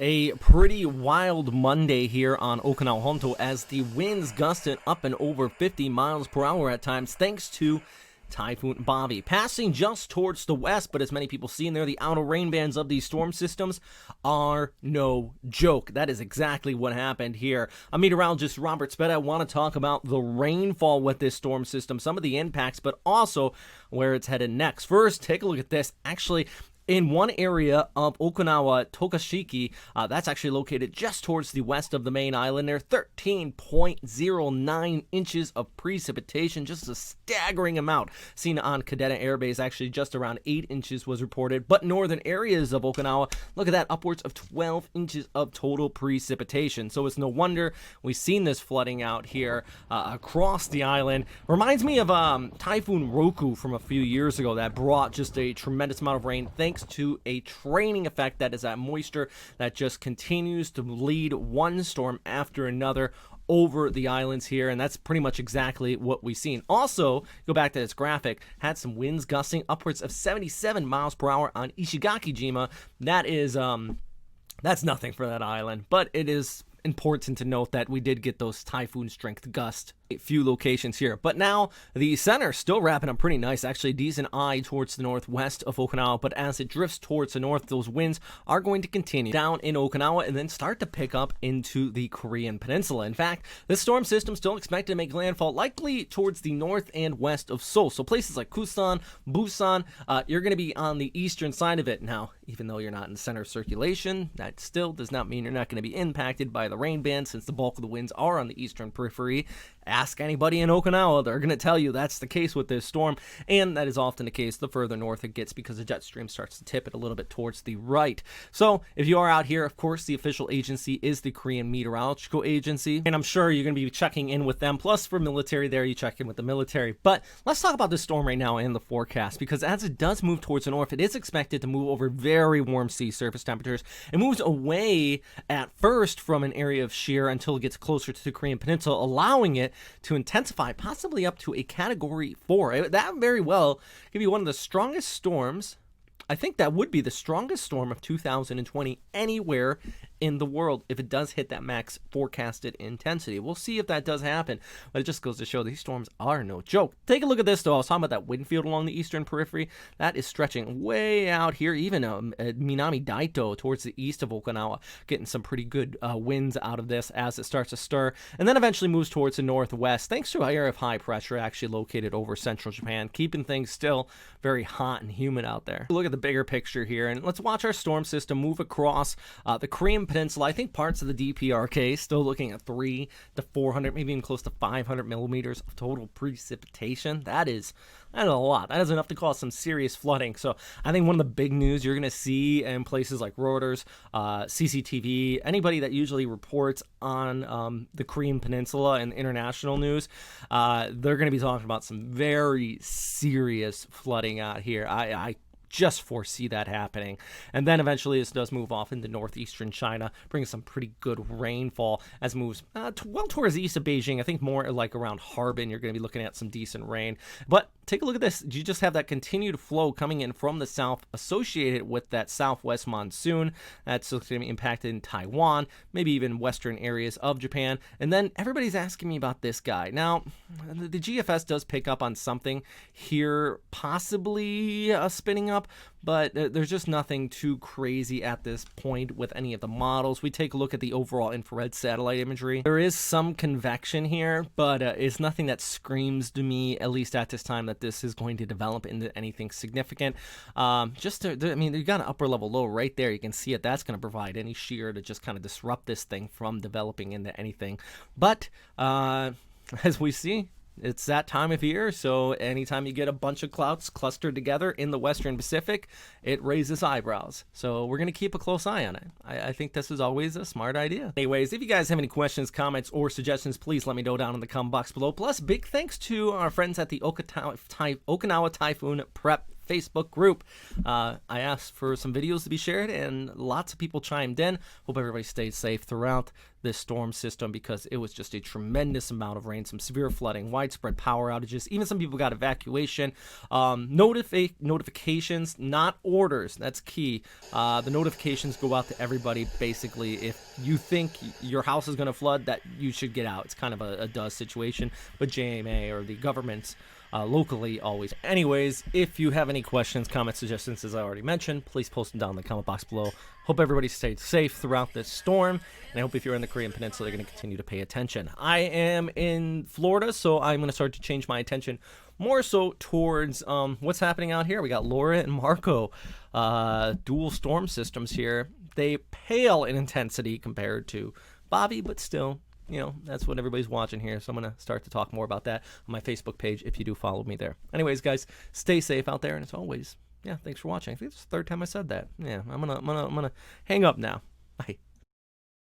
A pretty wild Monday here on Okinawa Honto as the winds gusted up and over 50 miles per hour at times thanks to Typhoon Bavi, passing just towards the west, but as many people see in there, the outer rain bands of these storm systems are no joke. That is exactly what happened here. I'm meteorologist Robert Spett. I want to talk about the rainfall with this storm system, some of the impacts, but also where it's headed next. First, take a look at this. Actually, in one area of Okinawa, Tokashiki, that's actually located just towards the west of the main island there, 13.09 inches of precipitation, just a staggering amount. Seen on Kadena Air Base, actually just around 8 inches was reported, but northern areas of Okinawa, look at that, upwards of 12 inches of total precipitation. So it's no wonder we've seen this flooding out here across the island. Reminds me of Typhoon Roku from a few years ago that brought just a tremendous amount of rain thanks to a training effect, that is that moisture that just continues to lead one storm after another over the islands here, and that's pretty much exactly what we've seen. Also, go back to this graphic, had some winds gusting upwards of 77 miles per hour on Ishigaki-jima. That is that's nothing for that island, but it is important to note that we did get those typhoon strength gusts a few locations here. But now the center still wrapping up pretty nice, actually decent eye towards the northwest of Okinawa, but as it drifts towards the north, those winds are going to continue down in Okinawa and then start to pick up into the Korean Peninsula. In fact, this storm system still expected to make landfall likely towards the north and west of Seoul, so places like Kusan, Busan, you're going to be on the eastern side of it. Now, even though you're not in center circulation, that still does not mean you're not going to be impacted by the rain band, since the bulk of the winds are on the eastern periphery. Ask anybody in Okinawa, they're going to tell you that's the case with this storm, and that is often the case the further north it gets because the jet stream starts to tip it a little bit towards the right. So if you are out here, of course, the official agency is the Korean Meteorological Agency, and I'm sure you're going to be checking in with them. Plus, for military there, you check in with the military. But let's talk about this storm right now and the forecast, because as it does move towards the north, it is expected to move over very warm sea surface temperatures. It moves away at first from an area of shear until it gets closer to the Korean Peninsula, allowing it to intensify possibly up to a Category 4. That very well could be one of the strongest storms. I think that would be the strongest storm of 2020 anywhere in the world if it does hit that max forecasted intensity. We'll see if that does happen, but it just goes to show these storms are no joke. Take a look at this, though. I was talking about that wind field along the eastern periphery. That is stretching way out here, even at Minami Daito towards the east of Okinawa, getting some pretty good winds out of this as it starts to stir, and then eventually moves towards the northwest, thanks to an area of high pressure actually located over central Japan, keeping things still very hot and humid out there. Look at the bigger picture here, and let's watch our storm system move across the Korean Peninsula. I think parts of the DPRK still looking at 300 to 400, maybe even close to 500 millimeters of total precipitation. That is a lot. That is enough to cause some serious flooding. So I think one of the big news you're going to see in places like Reuters, CCTV, anybody that usually reports on the Korean Peninsula and international news, they're going to be talking about some very serious flooding out here. I just foresee that happening. And then eventually this does move off into northeastern China, bringing some pretty good rainfall as it moves well towards the east of Beijing. I think more like around Harbin, you're going to be looking at some decent rain. But take a look at this. You just have that continued flow coming in from the south associated with that southwest monsoon. That's going to be impacted in Taiwan, maybe even western areas of Japan. And then everybody's asking me about this guy. Now, the GFS does pick up on something here, possibly spinning up, but there's just nothing too crazy at this point with any of the models. We take a look at the overall infrared satellite imagery. There is some convection here, but it's nothing that screams to me, at least at this time, that this is going to develop into anything significant. I mean, you got an upper level low right there. You can see it. That's going to provide any shear to just kind of disrupt this thing from developing into anything. But as we see, it's that time of year, so anytime you get a bunch of clouds clustered together in the Western Pacific, it raises eyebrows. So we're going to keep a close eye on it. I think this is always a smart idea. Anyways, if you guys have any questions, comments, or suggestions, please let me know down in the comment box below. Plus, big thanks to our friends at the Okinawa Typhoon Prep Facebook group. I asked for some videos to be shared, and lots of people chimed in. Hope everybody stays safe throughout this storm system, because it was just a tremendous amount of rain, some severe flooding, widespread power outages. Even some people got evacuation. Notifications, not orders. That's key. The notifications go out to everybody. Basically, if you think your house is going to flood, that you should get out. It's kind of a does situation, but JMA or the government's locally always. Anyways, if you have any questions, comments, suggestions, as I already mentioned, please post them down in the comment box below. Hope everybody stayed safe throughout this storm, and I hope if you're in the Korean Peninsula, you're going to continue to pay attention. I am in Florida, so I'm going to start to change my attention more so towards what's happening out here. We got Laura and Marco, dual storm systems here. They pale in intensity compared to Bavi, but still, you know, that's what everybody's watching here. So I'm going to start to talk more about that on my Facebook page if you do follow me there. Anyways, guys, stay safe out there. And as always, yeah, thanks for watching. I think it's the third time I said that. Yeah, I'm gonna hang up now. Bye.